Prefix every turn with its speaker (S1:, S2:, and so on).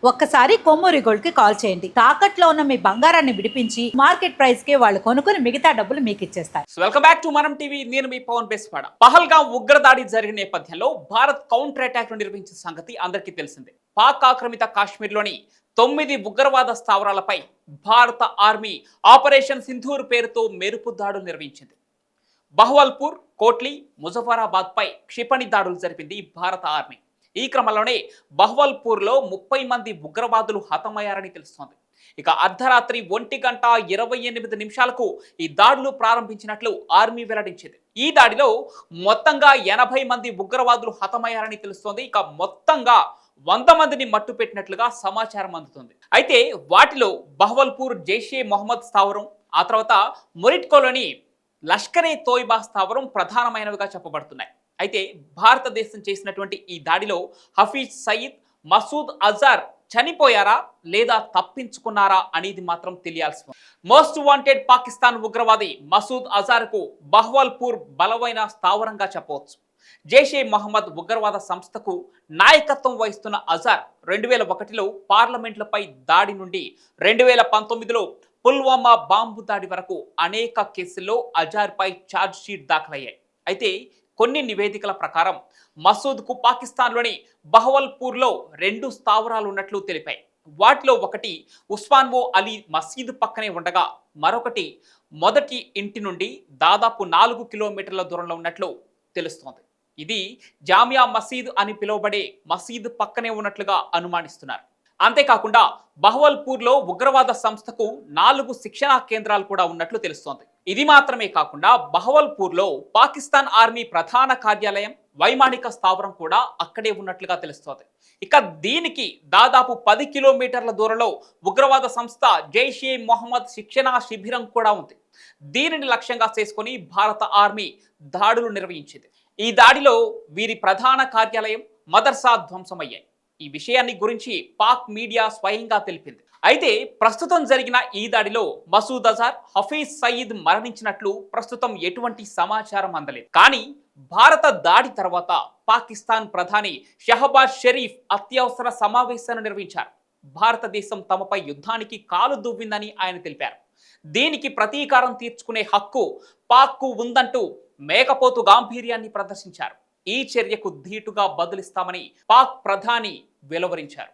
S1: ఒక్కసారి కొమ్మూరి గోల్డ్ కి కాల్ చేయండి. తాకట్లో ఉన్న మీ బంగారాన్ని విడిపించి మార్కెట్ ప్రైస్ కి వాళ్ళు కొనుక్కుని మిగతా డబ్బులు మీకు ఇచ్చేస్తారు.
S2: వెల్కమ్ బ్యాక్ టు మనం టీవీ. నేను మీ పవన్ బేస్వాడ. పహల్గాం ఉగ్రదాడి జరిగిన నేపథ్యంలో భారత్ కౌంటర్ అటాక్ ను నిర్వహించిన సంగతి అందరికీ తెలిసిందే. పాక్ ఆక్రమిత కాశ్మీర్లోని 9 ఉగ్రవాద స్థావరాలపై భారత ఆర్మీ ఆపరేషన్ సింధూర్ పేరుతో మెరుపు దాడులు నిర్వహించింది. బహవల్పూర్, కోట్లీ, ముజఫరాబాద్ పై క్షిపణి దాడులు జరిపింది భారత ఆర్మీ. ఈ క్రమంలోనే బహవల్పూర్లో 30 మంది ఉగ్రవాదులు హతమయ్యారని తెలుస్తోంది. ఇక అర్ధరాత్రి 1:28 ఈ దాడులు ప్రారంభించినట్లు ఆర్మీ వెల్లడించింది. ఈ దాడిలో మొత్తంగా 80 మంది ఉగ్రవాదులు హతమయ్యారని తెలుస్తోంది. ఇక మొత్తంగా 100 మందిని మట్టుపెట్టినట్లుగా సమాచారం అందుతుంది. అయితే వాటిలో బహవల్పూర్ జైషే మొహమ్మద్ స్థావరం, ఆ తర్వాత మొరిట్కోలోని లష్కరే తోయిబా స్థావరం ప్రధానమైనవిగా చెప్పబడుతున్నాయి. అయితే భారతదేశం చేసినటువంటి ఈ దాడిలో హఫీజ్ సయీద్, మసూద్ అజార్ చనిపోయారా లేదా తప్పించుకున్నారా అనేది మాత్రం తెలియాల్సి ఉంది. మోస్ట్ వాంటెడ్ పాకిస్తాన్ ఉగ్రవాది మసూద్ అజార్కు బహవల్పూర్ బలమైన స్థావరంగా చెప్పవచ్చు. జైషే మహమ్మద్ ఉగ్రవాద సంస్థకు నాయకత్వం వహిస్తున్న అజార్ 2001లో పార్లమెంట్లపై దాడి నుండి 2019లో పుల్వామా బాంబు దాడి వరకు అనేక కేసుల్లో అజార్పై ఛార్జ్ షీట్ దాఖలయ్యాయి. అయితే కొన్ని నివేదికల ప్రకారం మసూద్కు పాకిస్తాన్లోని బహవల్పూర్లో 2 స్థావరాలు ఉన్నట్లు తెలిపాయి. వాటిలో ఒకటి ఉస్మాన్వో అలీ మసీద్ పక్కనే ఉండగా మరొకటి మొదటి ఇంటి నుండి దాదాపు 4 కిలోమీటర్ల దూరంలో ఉన్నట్లు తెలుస్తోంది. ఇది జామియా మసీద్ అని పిలువబడే మసీద్ పక్కనే ఉన్నట్లుగా అనుమానిస్తున్నారు. అంతేకాకుండా బహవల్పూర్లో ఉగ్రవాద సంస్థకు 4 శిక్షణా కేంద్రాలు కూడా ఉన్నట్లు తెలుస్తోంది. ఇది మాత్రమే కాకుండా బహవల్పూర్లో పాకిస్తాన్ ఆర్మీ ప్రధాన కార్యాలయం, వైమానిక స్థావరం కూడా అక్కడే ఉన్నట్లుగా తెలుస్తోంది. ఇక దీనికి దాదాపు 10 కిలోమీటర్ల దూరంలో ఉగ్రవాద సంస్థ జైషే మొహమ్మద్ శిక్షణా శిబిరం కూడా ఉంది. దీనిని లక్ష్యంగా చేసుకుని భారత ఆర్మీ దాడులు నిర్వహించింది. ఈ దాడిలో వీరి ప్రధాన కార్యాలయం, మదర్సా ధ్వంసమయ్యాయి. ఈ విషయాన్ని గురించి పాక్ మీడియా స్వయంగా తెలిపింది. అయితే ప్రస్తుతం జరిగిన ఈ దాడిలో మసూద్ అజార్, హఫీజ్ సయీద్ మరణించినట్లు ప్రస్తుతం ఎటువంటి సమాచారం అందలేదు. కానీ భారత దాడి తర్వాత పాకిస్తాన్ ప్రధాని షహబాజ్ షరీఫ్ అత్యవసర సమావేశాన్ని నిర్వహించారు. భారతదేశం తమపై యుద్ధానికి కాలు దువ్విందని ఆయన తెలిపారు. దీనికి ప్రతీకారం తీర్చుకునే హక్కు పాక్కు ఉందంటూ మేకపోతు గాంభీర్యాన్ని ప్రదర్శించారు. ఈ చర్యకు ధీటుగా బదులిస్తామని పాక్ ప్రధాని వెలువరించారు.